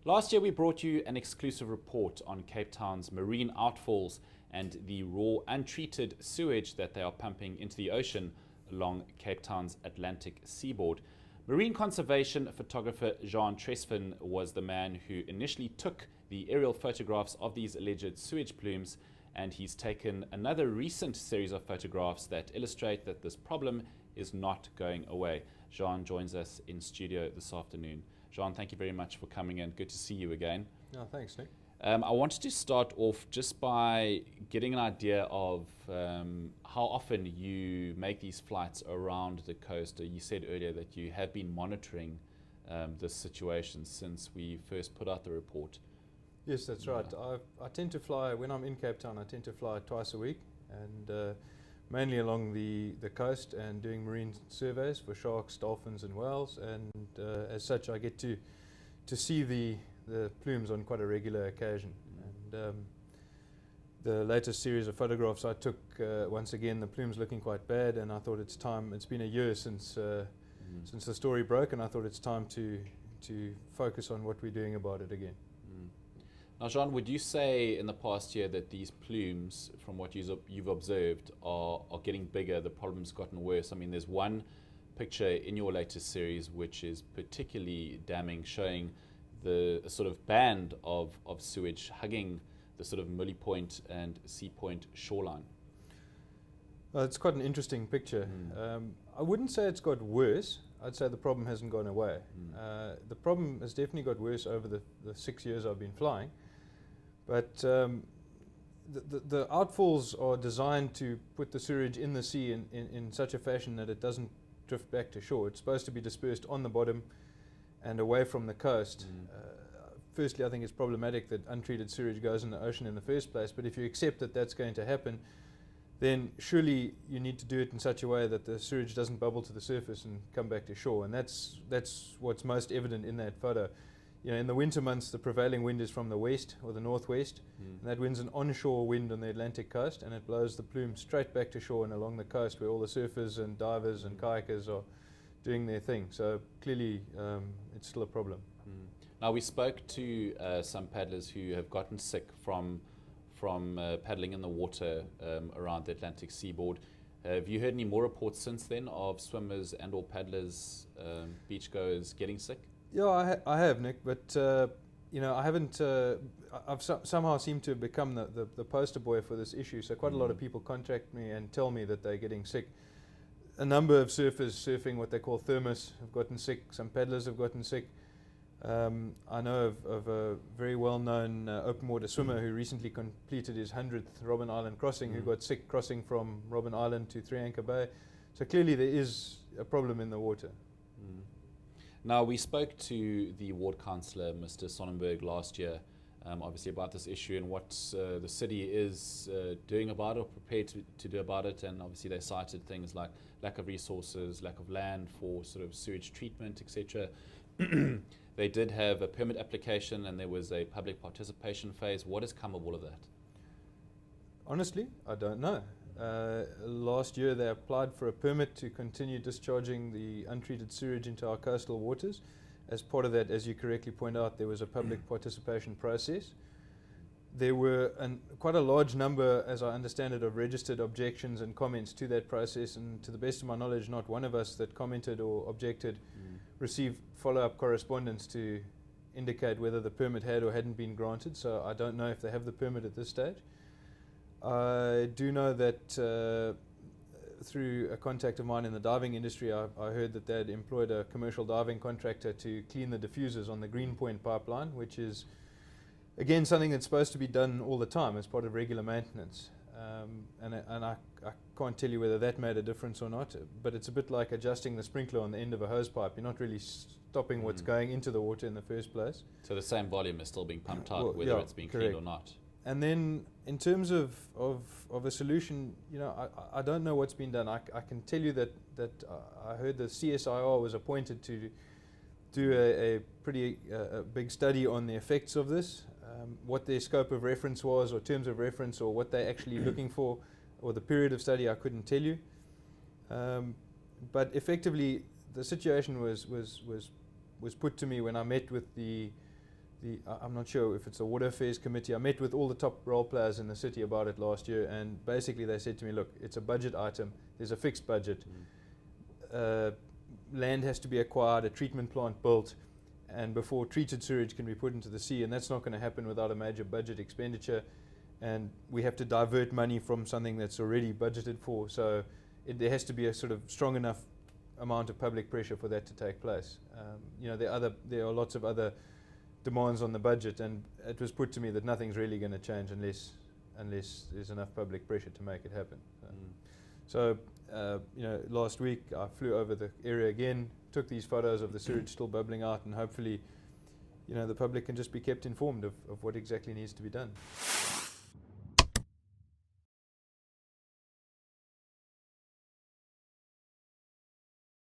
Last year we brought you an exclusive report on Cape Town's marine outfalls and the raw untreated sewage that they are pumping into the ocean along Cape Town's Atlantic seaboard. Marine conservation photographer Jean Tresfin was the man who initially took the aerial photographs of these alleged sewage plumes, and he's taken another recent series of photographs that illustrate that this problem is not going away. Jean joins us in studio this afternoon. Jean, thank you very much for coming in. Good to see you again. No, thanks, Nick. I wanted to start off just by getting an idea of how often you make these flights around the coast. You said earlier that you have been monitoring this situation since we first put out the report. Yes, that's right. I tend to fly, when I'm in Cape Town, I tend to fly twice a week, and mainly along the coast and doing marine surveys for sharks, dolphins and whales, and as such I get to see the plumes on quite a regular occasion. And the latest series of photographs I took, once again the plumes looking quite bad, and I thought it's time. It's been a year since the story broke, and I thought it's time to focus on what we're doing about it again. Now, Jean, would you say in the past year that these plumes, from what you've observed, are getting bigger, the problem's gotten worse? I mean, there's one picture in your latest series which is particularly damning, showing the sort of band of sewage hugging the sort of Mully Point and Sea Point shoreline. It's quite an interesting picture. I wouldn't say it's got worse. I'd say the problem hasn't gone away. The problem has definitely got worse over the 6 years I've been flying. But the outfalls are designed to put the sewage in the sea in such a fashion that it doesn't drift back to shore. It's supposed to be dispersed on the bottom and away from the coast. Firstly, I think it's problematic that untreated sewage goes in the ocean in the first place, but if you accept that that's going to happen, then surely you need to do it in such a way that the sewage doesn't bubble to the surface and come back to shore, and that's what's most evident in that photo. You know, in the winter months, the prevailing wind is from the west or the northwest, and that wind's an onshore wind on the Atlantic coast, and it blows the plume straight back to shore and along the coast where all the surfers and divers and kayakers are doing their thing. So clearly, it's still a problem. Now, we spoke to some paddlers who have gotten sick from paddling in the water around the Atlantic seaboard. Have you heard any more reports since then of swimmers and or paddlers, beachgoers getting sick? Yeah, I have, Nick, but you know, I haven't. I've somehow seemed to have become the poster boy for this issue. So quite a lot of people contact me and tell me that they're getting sick. A number of surfers surfing what they call thermos have gotten sick. Some paddlers have gotten sick. I know of a very well-known open water swimmer who recently completed his 100th Robben Island crossing, who got sick crossing from Robben Island to Three Anchor Bay. So clearly there is a problem in the water. Now, we spoke to the ward councillor, Mr. Sonnenberg, last year, obviously about this issue and what the city is doing about it, or prepared to do about it, and obviously they cited things like lack of resources, lack of land for sort of sewage treatment, etc. They did have a permit application and there was a public participation phase. What has come of all of that? Honestly, I don't know. Last year they applied for a permit to continue discharging the untreated sewage into our coastal waters. As part of that, as you correctly point out, there was a public participation process. There were quite a large number, as I understand it, of registered objections and comments to that process, and to the best of my knowledge, not one of us that commented or objected received follow-up correspondence to indicate whether the permit had or hadn't been granted, so I don't know if they have the permit at this stage. I do know that through a contact of mine in the diving industry, I heard that they had employed a commercial diving contractor to clean the diffusers on the Greenpoint pipeline, which is, again, something that's supposed to be done all the time as part of regular maintenance. And I can't tell you whether that made a difference or not, but it's a bit like adjusting the sprinkler on the end of a hose pipe. You're not really stopping what's going into the water in the first place. So the same volume is still being pumped out, whether it's being cleaned or not. And then in terms of a solution, you know, I don't know what's been done. I can tell you that I heard the CSIR was appointed to do a pretty big study on the effects of this, what their scope of reference was, or terms of reference, or what they're actually looking for, or the period of study, I couldn't tell you. But effectively, the situation was put to me when I met with the I'm not sure if it's the Water Affairs Committee. I met with all the top role players in the city about it last year, and basically they said to me, look, it's a budget item, there's a fixed budget, land has to be acquired, a treatment plant built, and before treated sewage can be put into the sea, and that's not going to happen without a major budget expenditure, and we have to divert money from something that's already budgeted for, so there has to be a sort of strong enough amount of public pressure for that to take place. There are lots of other demands on the budget, and it was put to me that nothing's really going to change unless there's enough public pressure to make it happen. So last week I flew over the area again, took these photos of the sewage still bubbling out, and hopefully the public can just be kept informed of what exactly needs to be done.